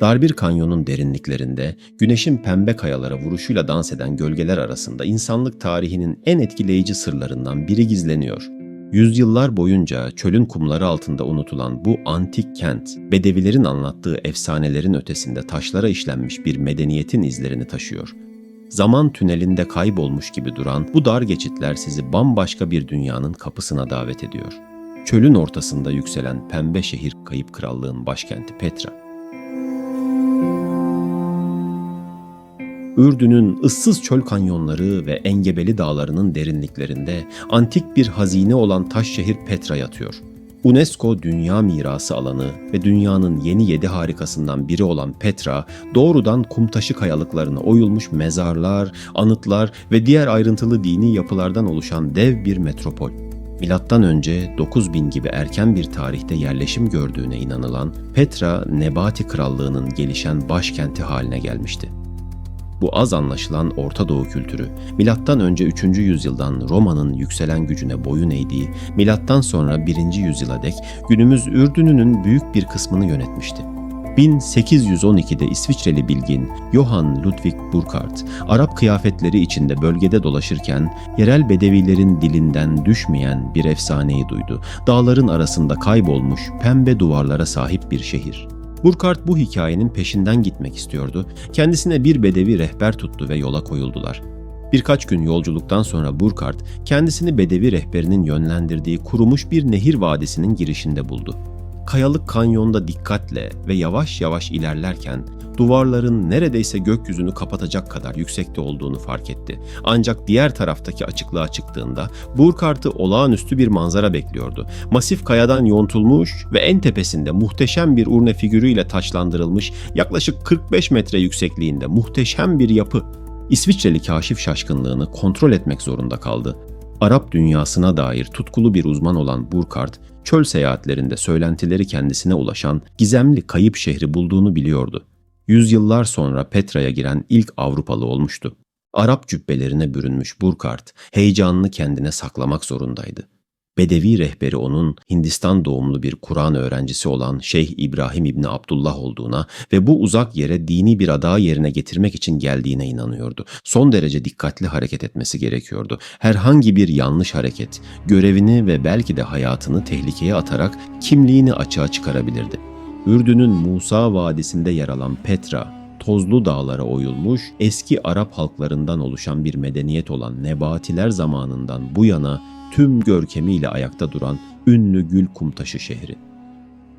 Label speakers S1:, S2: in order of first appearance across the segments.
S1: Dar bir kanyonun derinliklerinde, güneşin pembe kayalara vuruşuyla dans eden gölgeler arasında insanlık tarihinin en etkileyici sırlarından biri gizleniyor. Yüzyıllar boyunca çölün kumları altında unutulan bu antik kent, Bedevilerin anlattığı efsanelerin ötesinde taşlara işlenmiş bir medeniyetin izlerini taşıyor. Zaman tünelinde kaybolmuş gibi duran bu dar geçitler sizi bambaşka bir dünyanın kapısına davet ediyor. Çölün ortasında yükselen pembe şehir kayıp krallığın başkenti Petra. Ürdün'ün ıssız çöl kanyonları ve engebeli dağlarının derinliklerinde antik bir hazine olan taş şehir Petra yatıyor. UNESCO Dünya Mirası alanı ve dünyanın yeni 7 harikasından biri olan Petra, doğrudan kumtaşı kayalıklarına oyulmuş mezarlar, anıtlar ve diğer ayrıntılı dini yapılardan oluşan dev bir metropol. Milattan önce 9000 gibi erken bir tarihte yerleşim gördüğüne inanılan Petra, Nebati Krallığı'nın gelişen başkenti haline gelmişti. Bu az anlaşılan Orta Doğu kültürü, milattan önce 3. yüzyıldan Roma'nın yükselen gücüne boyun eğdiği, milattan sonra 1. yüzyıla dek günümüz Ürdün'ünün büyük bir kısmını yönetmişti. 1812'de İsviçreli bilgin Johann Ludwig Burckhardt, Arap kıyafetleri içinde bölgede dolaşırken yerel Bedevilerin dilinden düşmeyen bir efsaneyi duydu. Dağların arasında kaybolmuş pembe duvarlara sahip bir şehir. Burckhardt bu hikayenin peşinden gitmek istiyordu. Kendisine bir Bedevi rehber tuttu ve yola koyuldular. Birkaç gün yolculuktan sonra Burckhardt kendisini Bedevi rehberinin yönlendirdiği kurumuş bir nehir vadisinin girişinde buldu. Kayalık kanyonda dikkatle ve yavaş yavaş ilerlerken duvarların neredeyse gökyüzünü kapatacak kadar yüksekte olduğunu fark etti. Ancak diğer taraftaki açıklığa çıktığında Burckhardt'ı olağanüstü bir manzara bekliyordu. Masif kayadan yontulmuş ve en tepesinde muhteşem bir urne figürüyle taçlandırılmış yaklaşık 45 metre yüksekliğinde muhteşem bir yapı. İsviçreli kaşif şaşkınlığını kontrol etmek zorunda kaldı. Arap dünyasına dair tutkulu bir uzman olan Burckhardt, çöl seyahatlerinde söylentileri kendisine ulaşan gizemli kayıp şehri bulduğunu biliyordu. Yüzyıllar sonra Petra'ya giren ilk Avrupalı olmuştu. Arap cübbelerine bürünmüş Burckhardt, heyecanını kendine saklamak zorundaydı. Bedevi rehberi onun Hindistan doğumlu bir Kur'an öğrencisi olan Şeyh İbrahim İbni Abdullah olduğuna ve bu uzak yere dini bir adağı yerine getirmek için geldiğine inanıyordu. Son derece dikkatli hareket etmesi gerekiyordu. Herhangi bir yanlış hareket, görevini ve belki de hayatını tehlikeye atarak kimliğini açığa çıkarabilirdi. Ürdün'ün Musa Vadisi'nde yer alan Petra, tozlu dağlara oyulmuş, eski Arap halklarından oluşan bir medeniyet olan Nebatiler zamanından bu yana tüm görkemiyle ayakta duran ünlü gül kumtaşı şehri.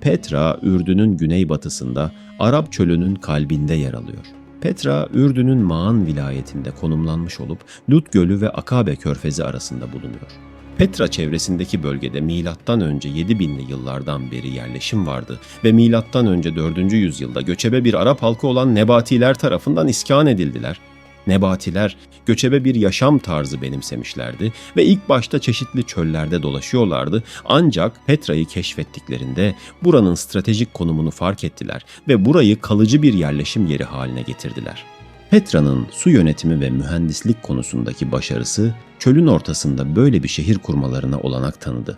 S1: Petra, Ürdün'ün güneybatısında Arap çölünün kalbinde yer alıyor. Petra, Ürdün'ün Ma'an vilayetinde konumlanmış olup Lut Gölü ve Akabe Körfezi arasında bulunuyor. Petra çevresindeki bölgede milattan önce 7000'li yıllardan beri yerleşim vardı ve milattan önce 4. yüzyılda göçebe bir Arap halkı olan Nebatiler tarafından iskan edildiler. Nebatiler göçebe bir yaşam tarzı benimsemişlerdi ve ilk başta çeşitli çöllerde dolaşıyorlardı, ancak Petra'yı keşfettiklerinde buranın stratejik konumunu fark ettiler ve burayı kalıcı bir yerleşim yeri haline getirdiler. Petra'nın su yönetimi ve mühendislik konusundaki başarısı çölün ortasında böyle bir şehir kurmalarına olanak tanıdı.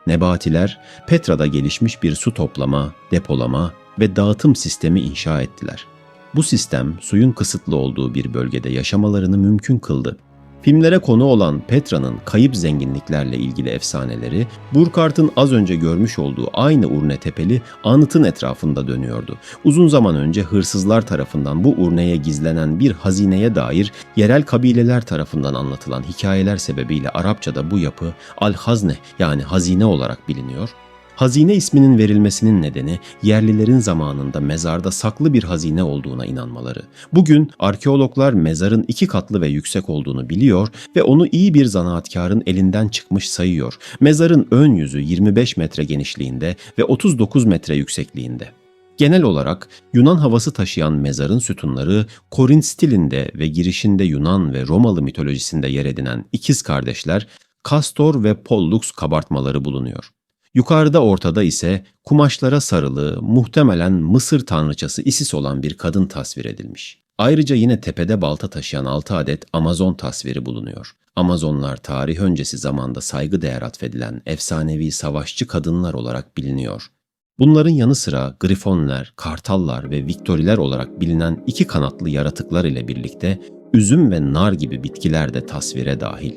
S1: Nebatiler Petra'da gelişmiş bir su toplama, depolama ve dağıtım sistemi inşa ettiler. Bu sistem suyun kısıtlı olduğu bir bölgede yaşamalarını mümkün kıldı. Filmlere konu olan Petra'nın kayıp zenginliklerle ilgili efsaneleri, Burckhardt'ın az önce görmüş olduğu aynı urne tepeli anıtın etrafında dönüyordu. Uzun zaman önce hırsızlar tarafından bu urneye gizlenen bir hazineye dair yerel kabileler tarafından anlatılan hikayeler sebebiyle Arapçada bu yapı Al-Hazne yani hazine olarak biliniyor. Hazine isminin verilmesinin nedeni yerlilerin zamanında mezarda saklı bir hazine olduğuna inanmaları. Bugün arkeologlar mezarın 2 katlı ve yüksek olduğunu biliyor ve onu iyi bir zanaatkarın elinden çıkmış sayıyor. Mezarın ön yüzü 25 metre genişliğinde ve 39 metre yüksekliğinde. Genel olarak Yunan havası taşıyan mezarın sütunları Korint stilinde ve girişinde Yunan ve Romalı mitolojisinde yer edinen ikiz kardeşler Kastor ve Pollux kabartmaları bulunuyor. Yukarıda ortada ise kumaşlara sarılı, muhtemelen Mısır tanrıçası Isis olan bir kadın tasvir edilmiş. Ayrıca yine tepede balta taşıyan 6 adet Amazon tasviri bulunuyor. Amazonlar tarih öncesi zamanda saygıdeğer atfedilen efsanevi savaşçı kadınlar olarak biliniyor. Bunların yanı sıra grifonlar, kartallar ve viktoriler olarak bilinen iki kanatlı yaratıklar ile birlikte üzüm ve nar gibi bitkiler de tasvire dahil.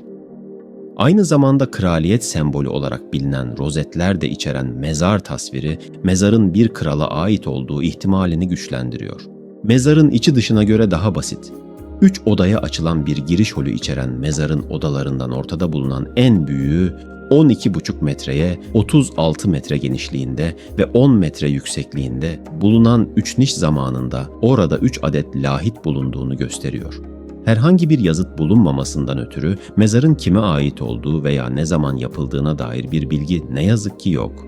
S1: Aynı zamanda kraliyet sembolü olarak bilinen rozetler de içeren mezar tasviri, mezarın bir krala ait olduğu ihtimalini güçlendiriyor. Mezarın içi dışına göre daha basit. 3 odaya açılan bir giriş holü içeren mezarın odalarından ortada bulunan en büyüğü 12,5 metreye 36 metre genişliğinde ve 10 metre yüksekliğinde bulunan 3 niş zamanında orada 3 adet lahit bulunduğunu gösteriyor. Herhangi bir yazıt bulunmamasından ötürü mezarın kime ait olduğu veya ne zaman yapıldığına dair bir bilgi ne yazık ki yok.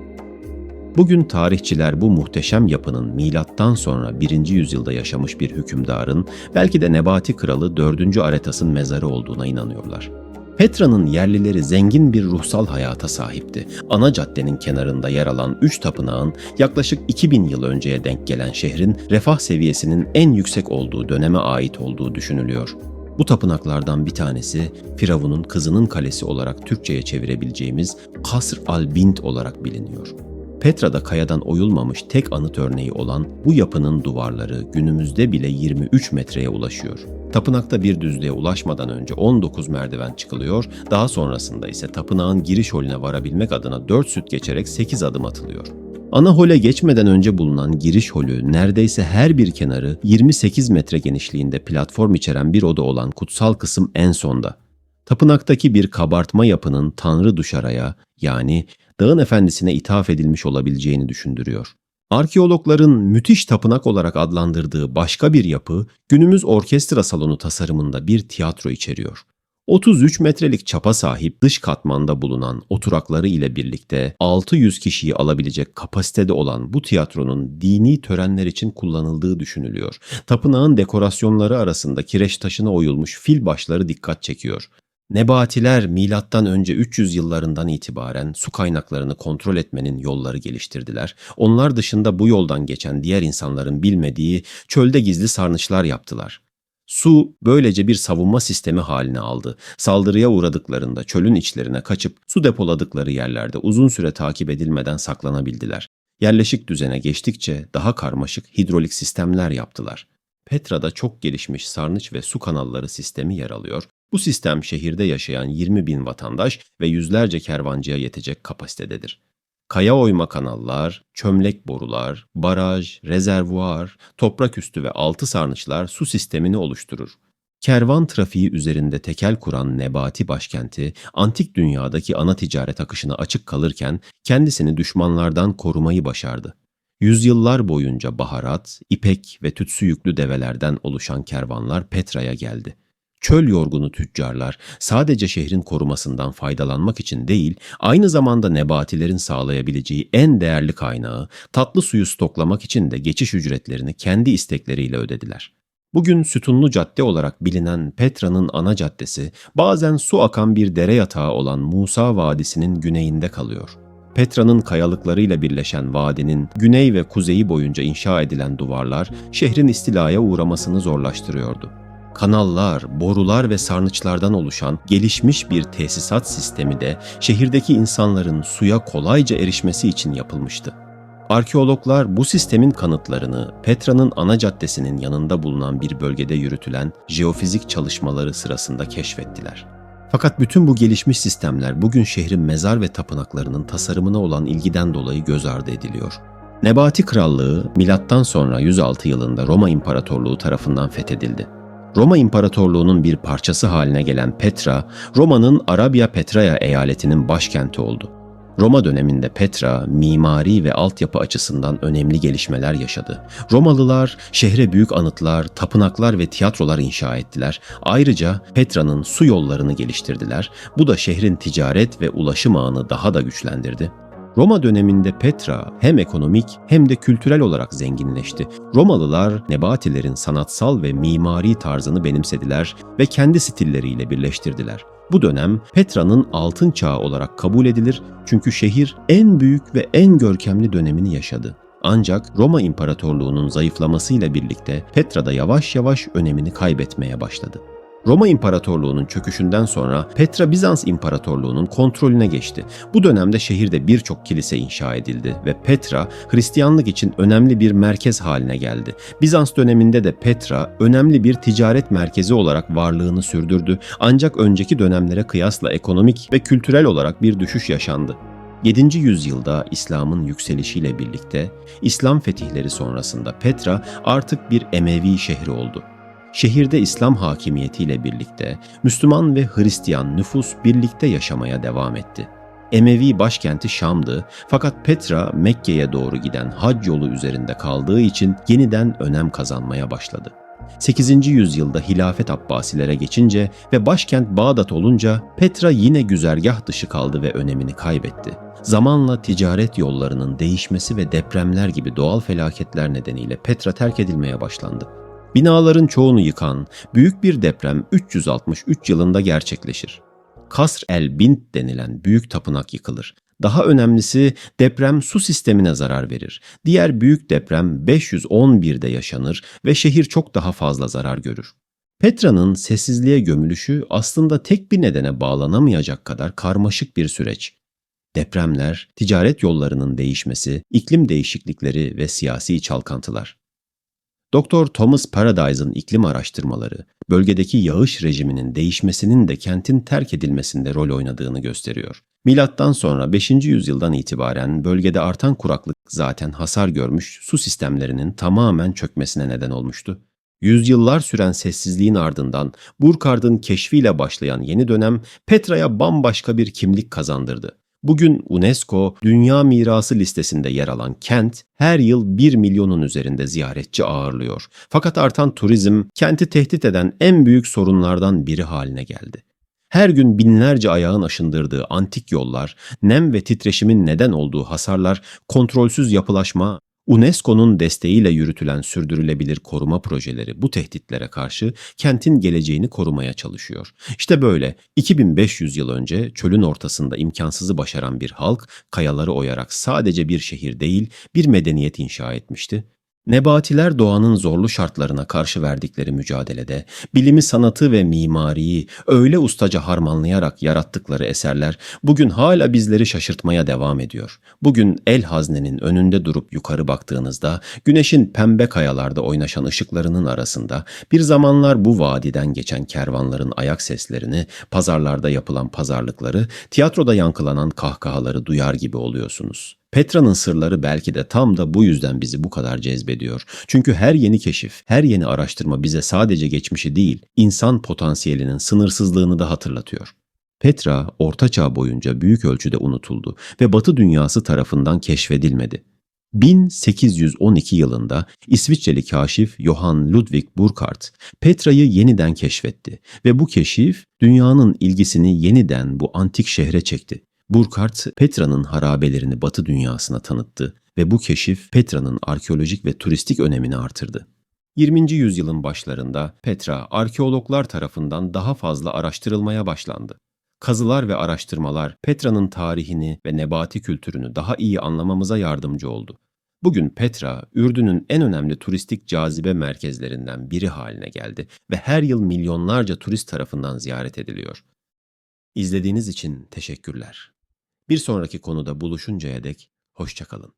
S1: Bugün tarihçiler bu muhteşem yapının milattan sonra 1. yüzyılda yaşamış bir hükümdarın, belki de Nebati kralı 4. Aretas'ın mezarı olduğuna inanıyorlar. Petra'nın yerlileri zengin bir ruhsal hayata sahipti. Ana caddenin kenarında yer alan 3 tapınağın yaklaşık 2000 yıl önceye denk gelen şehrin refah seviyesinin en yüksek olduğu döneme ait olduğu düşünülüyor. Bu tapınaklardan bir tanesi Firavun'un kızının kalesi olarak Türkçe'ye çevirebileceğimiz Kasr al-Bint olarak biliniyor. Petra'da kayadan oyulmamış tek anıt örneği olan bu yapının duvarları günümüzde bile 23 metreye ulaşıyor. Tapınakta bir düzlüğe ulaşmadan önce 19 merdiven çıkılıyor, daha sonrasında ise tapınağın giriş holüne varabilmek adına 4 süt geçerek 8 adım atılıyor. Ana hole geçmeden önce bulunan giriş holü neredeyse her bir kenarı 28 metre genişliğinde platform içeren bir oda olan kutsal kısım en sonda. Tapınaktaki bir kabartma yapının Tanrı Duşara'ya, yani dağın efendisine ithaf edilmiş olabileceğini düşündürüyor. Arkeologların müthiş tapınak olarak adlandırdığı başka bir yapı, günümüz orkestra salonu tasarımında bir tiyatro içeriyor. 33 metrelik çapa sahip dış katmanda bulunan oturakları ile birlikte 600 kişiyi alabilecek kapasitede olan bu tiyatronun dini törenler için kullanıldığı düşünülüyor. Tapınağın dekorasyonları arasında kireç taşına oyulmuş fil başları dikkat çekiyor. Nebatiler milattan önce 300 yıllarından itibaren su kaynaklarını kontrol etmenin yolları geliştirdiler. Onlar dışında bu yoldan geçen diğer insanların bilmediği çölde gizli sarnıçlar yaptılar. Su böylece bir savunma sistemi haline aldı. Saldırıya uğradıklarında çölün içlerine kaçıp su depoladıkları yerlerde uzun süre takip edilmeden saklanabildiler. Yerleşik düzene geçtikçe daha karmaşık hidrolik sistemler yaptılar. Petra'da çok gelişmiş sarnıç ve su kanalları sistemi yer alıyor. Bu sistem şehirde yaşayan 20 bin vatandaş ve yüzlerce kervancıya yetecek kapasitededir. Kaya oyma kanallar, çömlek borular, baraj, rezervuar, topraküstü ve altı sarnıçlar su sistemini oluşturur. Kervan trafiği üzerinde tekel kuran Nebati başkenti, antik dünyadaki ana ticaret akışına açık kalırken kendisini düşmanlardan korumayı başardı. Yüzyıllar boyunca baharat, ipek ve tütsü yüklü develerden oluşan kervanlar Petra'ya geldi. Çöl yorgunu tüccarlar sadece şehrin korumasından faydalanmak için değil, aynı zamanda Nebatilerin sağlayabileceği en değerli kaynağı, tatlı suyu stoklamak için de geçiş ücretlerini kendi istekleriyle ödediler. Bugün sütunlu cadde olarak bilinen Petra'nın ana caddesi, bazen su akan bir dere yatağı olan Musa Vadisi'nin güneyinde kalıyor. Petra'nın kayalıklarıyla birleşen vadinin güney ve kuzeyi boyunca inşa edilen duvarlar şehrin istilaya uğramasını zorlaştırıyordu. Kanallar, borular ve sarnıçlardan oluşan gelişmiş bir tesisat sistemi de şehirdeki insanların suya kolayca erişmesi için yapılmıştı. Arkeologlar bu sistemin kanıtlarını Petra'nın ana caddesinin yanında bulunan bir bölgede yürütülen jeofizik çalışmaları sırasında keşfettiler. Fakat bütün bu gelişmiş sistemler bugün şehrin mezar ve tapınaklarının tasarımına olan ilgiden dolayı göz ardı ediliyor. Nebati Krallığı, milattan sonra 106 yılında Roma İmparatorluğu tarafından fethedildi. Roma İmparatorluğu'nun bir parçası haline gelen Petra, Roma'nın Arabia Petraea eyaletinin başkenti oldu. Roma döneminde Petra, mimari ve altyapı açısından önemli gelişmeler yaşadı. Romalılar şehre büyük anıtlar, tapınaklar ve tiyatrolar inşa ettiler. Ayrıca Petra'nın su yollarını geliştirdiler. Bu da şehrin ticaret ve ulaşım ağını daha da güçlendirdi. Roma döneminde Petra hem ekonomik hem de kültürel olarak zenginleşti. Romalılar Nebatilerin sanatsal ve mimari tarzını benimsediler ve kendi stilleriyle birleştirdiler. Bu dönem Petra'nın altın çağı olarak kabul edilir çünkü şehir en büyük ve en görkemli dönemini yaşadı. Ancak Roma İmparatorluğu'nun zayıflamasıyla birlikte Petra da yavaş yavaş önemini kaybetmeye başladı. Roma İmparatorluğu'nun çöküşünden sonra Petra Bizans İmparatorluğu'nun kontrolüne geçti. Bu dönemde şehirde birçok kilise inşa edildi ve Petra Hristiyanlık için önemli bir merkez haline geldi. Bizans döneminde de Petra önemli bir ticaret merkezi olarak varlığını sürdürdü, ancak önceki dönemlere kıyasla ekonomik ve kültürel olarak bir düşüş yaşandı. 7. yüzyılda İslam'ın yükselişiyle birlikte İslam fetihleri sonrasında Petra artık bir Emevi şehri oldu. Şehirde İslam hakimiyetiyle birlikte Müslüman ve Hristiyan nüfus birlikte yaşamaya devam etti. Emevi başkenti Şam'dı, fakat Petra Mekke'ye doğru giden hac yolu üzerinde kaldığı için yeniden önem kazanmaya başladı. 8. yüzyılda hilafet Abbasilere geçince ve başkent Bağdat olunca Petra yine güzergah dışı kaldı ve önemini kaybetti. Zamanla ticaret yollarının değişmesi ve depremler gibi doğal felaketler nedeniyle Petra terk edilmeye başlandı. Binaların çoğunu yıkan büyük bir deprem 363 yılında gerçekleşir. Kasr el-Bint denilen büyük tapınak yıkılır. Daha önemlisi deprem su sistemine zarar verir. Diğer büyük deprem 511'de yaşanır ve şehir çok daha fazla zarar görür. Petra'nın sessizliğe gömülüşü aslında tek bir nedene bağlanamayacak kadar karmaşık bir süreç. Depremler, ticaret yollarının değişmesi, iklim değişiklikleri ve siyasi çalkantılar. Doktor Thomas Paradise'ın iklim araştırmaları, bölgedeki yağış rejiminin değişmesinin de kentin terk edilmesinde rol oynadığını gösteriyor. Milattan sonra 5. yüzyıldan itibaren bölgede artan kuraklık zaten hasar görmüş su sistemlerinin tamamen çökmesine neden olmuştu. Yüzyıllar süren sessizliğin ardından Burkhart'ın keşfiyle başlayan yeni dönem Petra'ya bambaşka bir kimlik kazandırdı. Bugün UNESCO Dünya Mirası listesinde yer alan kent her yıl 1 milyonun üzerinde ziyaretçi ağırlıyor. Fakat artan turizm kenti tehdit eden en büyük sorunlardan biri haline geldi. Her gün binlerce ayağın aşındırdığı antik yollar, nem ve titreşimin neden olduğu hasarlar, kontrolsüz yapılaşma, UNESCO'nun desteğiyle yürütülen sürdürülebilir koruma projeleri bu tehditlere karşı kentin geleceğini korumaya çalışıyor. İşte böyle 2500 yıl önce çölün ortasında imkansızı başaran bir halk kayaları oyarak sadece bir şehir değil, bir medeniyet inşa etmişti. Nebatiler doğanın zorlu şartlarına karşı verdikleri mücadelede, bilimi, sanatı ve mimariyi öyle ustaca harmanlayarak yarattıkları eserler bugün hala bizleri şaşırtmaya devam ediyor. Bugün El Hazne'nin önünde durup yukarı baktığınızda, güneşin pembe kayalarda oynaşan ışıklarının arasında bir zamanlar bu vadiden geçen kervanların ayak seslerini, pazarlarda yapılan pazarlıkları, tiyatroda yankılanan kahkahaları duyar gibi oluyorsunuz. Petra'nın sırları belki de tam da bu yüzden bizi bu kadar cezbediyor. Çünkü her yeni keşif, her yeni araştırma bize sadece geçmişi değil, insan potansiyelinin sınırsızlığını da hatırlatıyor. Petra, Orta Çağ boyunca büyük ölçüde unutuldu ve Batı dünyası tarafından keşfedilmedi. 1812 yılında İsviçreli kaşif Johann Ludwig Burckhardt, Petra'yı yeniden keşfetti ve bu keşif dünyanın ilgisini yeniden bu antik şehre çekti. Burckhardt, Petra'nın harabelerini Batı dünyasına tanıttı ve bu keşif Petra'nın arkeolojik ve turistik önemini artırdı. 20. yüzyılın başlarında Petra, arkeologlar tarafından daha fazla araştırılmaya başlandı. Kazılar ve araştırmalar Petra'nın tarihini ve nebati kültürünü daha iyi anlamamıza yardımcı oldu. Bugün Petra, Ürdün'ün en önemli turistik cazibe merkezlerinden biri haline geldi ve her yıl milyonlarca turist tarafından ziyaret ediliyor. İzlediğiniz için teşekkürler. Bir sonraki konuda buluşuncaya dek hoşça kalın.